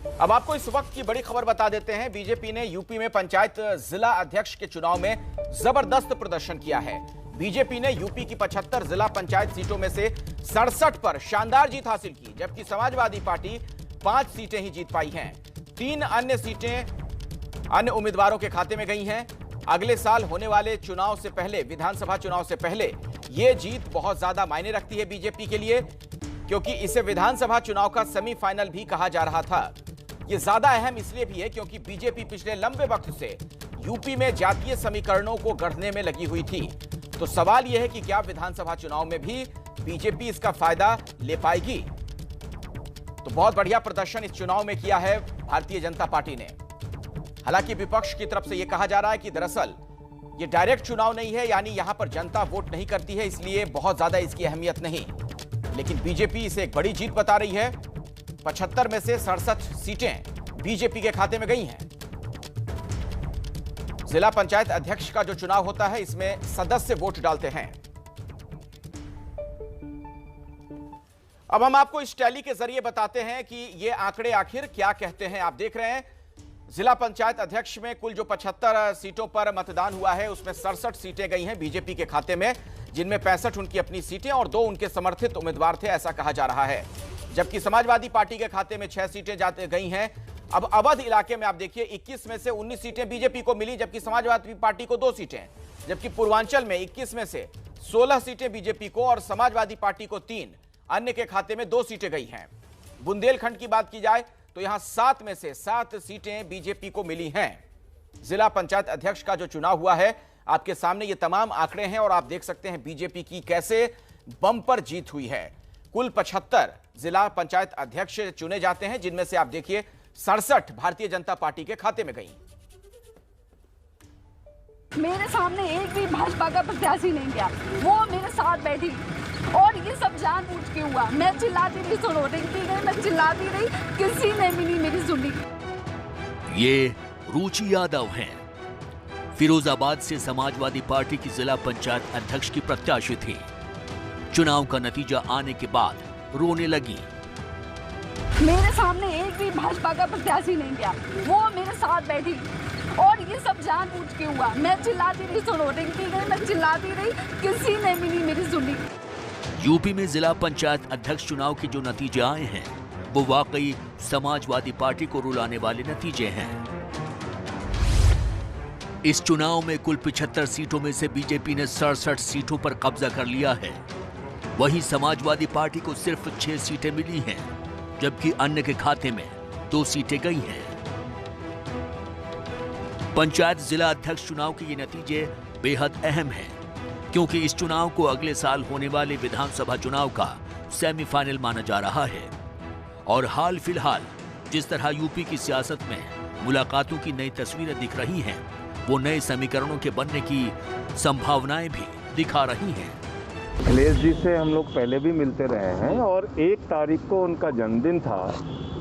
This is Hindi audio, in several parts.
अब आपको इस वक्त की बड़ी खबर बता देते हैं। बीजेपी ने यूपी में पंचायत जिला अध्यक्ष के चुनाव में जबरदस्त प्रदर्शन किया है। बीजेपी ने यूपी की 75 जिला पंचायत सीटों में से 67 पर शानदार जीत हासिल की, जबकि समाजवादी पार्टी 5 सीटें ही जीत पाई हैं। 3 अन्य सीटें अन्य उम्मीदवारों के खाते में गई हैं। अगले साल होने वाले चुनाव से पहले, विधानसभा चुनाव से पहले यह जीत बहुत ज्यादा मायने रखती है बीजेपी के लिए, क्योंकि इसे विधानसभा चुनाव का सेमीफाइनल भी कहा जा रहा था। यह ज्यादा अहम इसलिए भी है क्योंकि बीजेपी पिछले लंबे वक्त से यूपी में जातीय समीकरणों को गढ़ने में लगी हुई थी। तो सवाल यह है कि क्या विधानसभा चुनाव में भी बीजेपी इसका फायदा ले पाएगी? तो बहुत बढ़िया प्रदर्शन इस चुनाव में किया है भारतीय जनता पार्टी ने। हालांकि विपक्ष की तरफ से यह कहा जा रहा है कि दरअसल यह डायरेक्ट चुनाव नहीं है, यानी यहां पर जनता वोट नहीं करती है, इसलिए बहुत ज्यादा इसकी अहमियत नहीं। लेकिन बीजेपी इसे एक बड़ी जीत बता रही है। 75 में से 67 सीटें बीजेपी के खाते में गई हैं। जिला पंचायत अध्यक्ष का जो चुनाव होता है, इसमें सदस्य वोट डालते हैं। अब हम आपको इस टैली के जरिए बताते हैं कि ये आंकड़े आखिर क्या कहते हैं। आप देख रहे हैं जिला पंचायत अध्यक्ष में कुल जो 75 सीटों पर मतदान हुआ है, उसमें 67 सीटें गई हैं बीजेपी के खाते में, जिनमें 65 उनकी अपनी सीटें और 2 उनके समर्थित उम्मीदवार थे, ऐसा कहा जा रहा है। जबकि समाजवादी पार्टी के खाते में 6 सीटें जाते गई हैं। अब अवध इलाके में आप देखिए 21 में से 19 सीटें बीजेपी को मिली, जबकि समाजवादी पार्टी को 2 सीटें। जबकि पूर्वांचल में 21 में से 16 सीटें बीजेपी को और समाजवादी पार्टी को 3, अन्य के खाते में 2 सीटें गई हैं। बुंदेलखंड की बात की जाए तो यहां 7 में से 7 सीटें बीजेपी को मिली हैं। जिला पंचायत अध्यक्ष का जो चुनाव हुआ है, आपके सामने ये तमाम आंकड़े हैं और आप देख सकते हैं बीजेपी की कैसे बम्पर जीत हुई है। कुल 75 जिला पंचायत अध्यक्ष चुने जाते हैं, जिनमें से आप देखिए 67 भारतीय जनता पार्टी के खाते में गई। मेरे सामने एक भी भाजपा का प्रत्याशी नहीं गया, वो मेरे साथ बैठी और ये सब जानबूझ के हुआ। मैं चिल्लाती रही, सुनो रिंगती गई, मैं चिल्लाती रही, किसी ने भी नहीं मेरी सुनी। ये रुचि यादव हैं। फिरोजाबाद से समाजवादी पार्टी की जिला पंचायत अध्यक्ष की प्रत्याशी थी। चुनाव का नतीजा आने के बाद रोने लगी। मेरे सामने एक भी भाजपा का प्रत्याशी नहीं गया, वो मेरे साथ बैठी और ये सब जानबूझ के हुआ। मैं चिल्लाती रही, सुनो रिंगती गई, मैं चिल्लाती रही, किसी ने भी नहीं मेरी सुनी। यूपी में जिला पंचायत अध्यक्ष चुनाव के जो नतीजे आए हैं, वो वाकई समाजवादी पार्टी को रुलाने वाले नतीजे हैं। इस चुनाव में कुल 75 सीटों में से बीजेपी ने 67 सीटों पर कब्जा कर लिया है। वहीं समाजवादी पार्टी को सिर्फ 6 सीटें मिली हैं, जबकि अन्य के खाते में 2 सीटें गई हैं। पंचायत जिला अध्यक्ष चुनाव के ये नतीजे बेहद अहम हैं, क्योंकि इस चुनाव को अगले साल होने वाले विधानसभा चुनाव का सेमीफाइनल माना जा रहा है। और हाल फिलहाल जिस तरह यूपी की सियासत में मुलाकातों की नई तस्वीरें दिख रही हैं, वो नए समीकरणों के बनने की संभावनाएं भी दिखा रही हैं। अखिलेश जी से हम लोग पहले भी मिलते रहे हैं और 1 तारीख को उनका जन्मदिन था।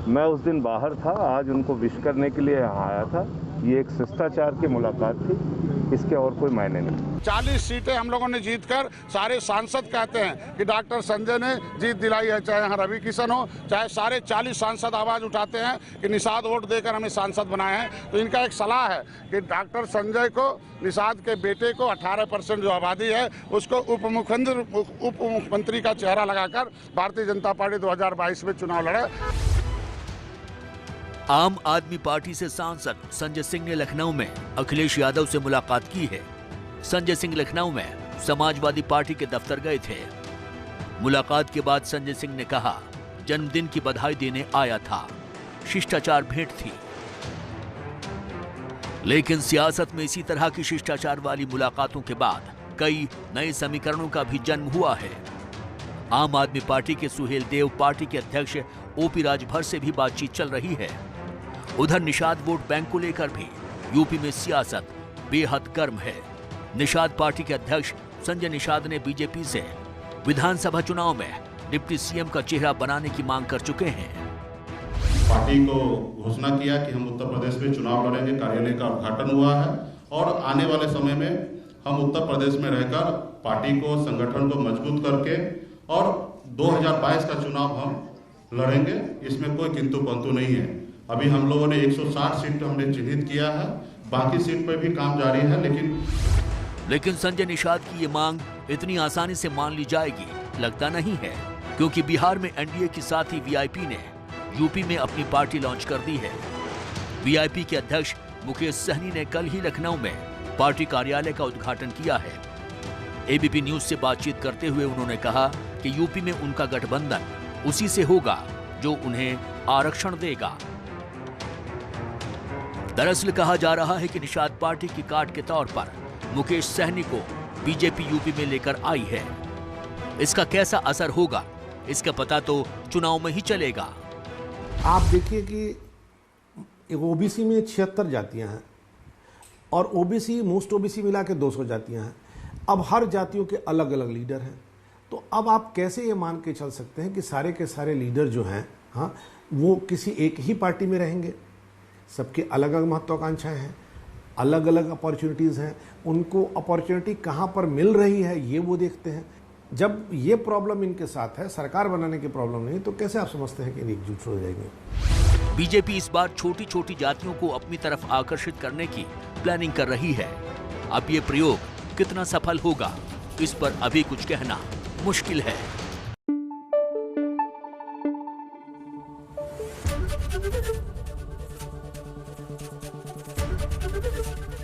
मैं उस दिन बाहर था, आज उनको विश करने के लिए यहाँ आया था। ये एक शिष्टाचार की मुलाकात थी, इसके और कोई मायने नहीं। 40 सीटें हम लोगों ने जीतकर सारे सांसद कहते हैं कि डॉक्टर संजय ने जीत दिलाई है। चाहे यहाँ रवि किशन हो, चाहे सारे 40 सांसद आवाज उठाते हैं कि निषाद वोट देकर हमें सांसद बनाए हैं। तो इनका एक सलाह है कि डॉक्टर संजय को, निषाद के बेटे को 18% जो आबादी है उसको उप मुख्यमंत्री का चेहरा लगाकर भारतीय जनता पार्टी 2022 में चुनाव लड़े। आम आदमी पार्टी से सांसद संजय सिंह ने लखनऊ में अखिलेश यादव से मुलाकात की है। संजय सिंह लखनऊ में समाजवादी पार्टी के दफ्तर गए थे। मुलाकात के बाद संजय सिंह ने कहा, जन्मदिन की बधाई देने आया था, शिष्टाचार भेंट थी। लेकिन सियासत में इसी तरह की शिष्टाचार वाली मुलाकातों के बाद कई नए समीकरणों का भी जन्म हुआ है। आम आदमी पार्टी के सुहेल देव पार्टी के अध्यक्ष ओपी राजभर से भी बातचीत चल रही है। उधर निषाद वोट बैंक को लेकर भी यूपी में सियासत बेहद गर्म है। निषाद पार्टी के अध्यक्ष संजय निषाद ने बीजेपी से विधानसभा चुनाव में डिप्टी सीएम का चेहरा बनाने की मांग कर चुके हैं। पार्टी को घोषणा किया कि हम उत्तर प्रदेश में चुनाव लड़ेंगे, कार्यालय का उद्घाटन हुआ है और आने वाले समय में हम उत्तर प्रदेश में रहकर पार्टी को, संगठन को मजबूत करके और 2022 का चुनाव हम लड़ेंगे। इसमें कोई किंतु परंतु नहीं है। अभी हम लोगों ने 160 सीट हमने चिन्हित किया है, बाकी सीट पर भी काम जारी है। लेकिन संजय निषाद की ये मांग इतनी आसानी से मान ली जाएगी लगता नहीं है, क्योंकि बिहार में एनडीए के साथ ही वीआईपी ने यूपी में अपनी पार्टी लॉन्च कर दी है। वीआईपी के अध्यक्ष मुकेश सहनी ने कल ही लखनऊ में पार्टी कार्यालय का उद्घाटन किया है। एबीपी न्यूज से बातचीत करते हुए उन्होंने कहा कि यूपी में उनका गठबंधन उसी से होगा जो उन्हें आरक्षण देगा। दरअसल कहा जा रहा है कि निषाद पार्टी की काट के तौर पर मुकेश सहनी को बीजेपी यूपी में लेकर आई है। इसका कैसा असर होगा इसका पता तो चुनाव में ही चलेगा। आप देखिए कि ओबीसी में 76 जातियां हैं और ओबीसी मोस्ट ओबीसी मिला के 200 जातियां हैं। अब हर जातियों के अलग अलग लीडर हैं, तो अब आप कैसे ये मान के चल सकते हैं कि सारे के सारे लीडर जो हैं, हाँ, वो किसी एक ही पार्टी में रहेंगे? सबके अलग अलग महत्वाकांक्षाएं हैं, अलग अलग अपॉर्चुनिटीज़ हैं, उनको अपॉर्चुनिटी कहाँ पर मिल रही है ये वो देखते हैं। जब ये प्रॉब्लम इनके साथ है, सरकार बनाने की प्रॉब्लम नहीं, तो कैसे आप समझते हैं कि एकजुट हो जाएंगे? बीजेपी इस बार छोटी छोटी जातियों को अपनी तरफ आकर्षित करने की प्लानिंग कर रही है। अब ये प्रयोग कितना सफल होगा इस पर अभी कुछ कहना मुश्किल है।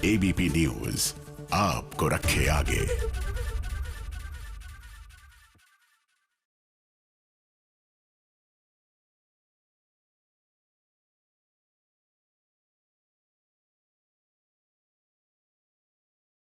एबीपी न्यूज आपको रखे आगे।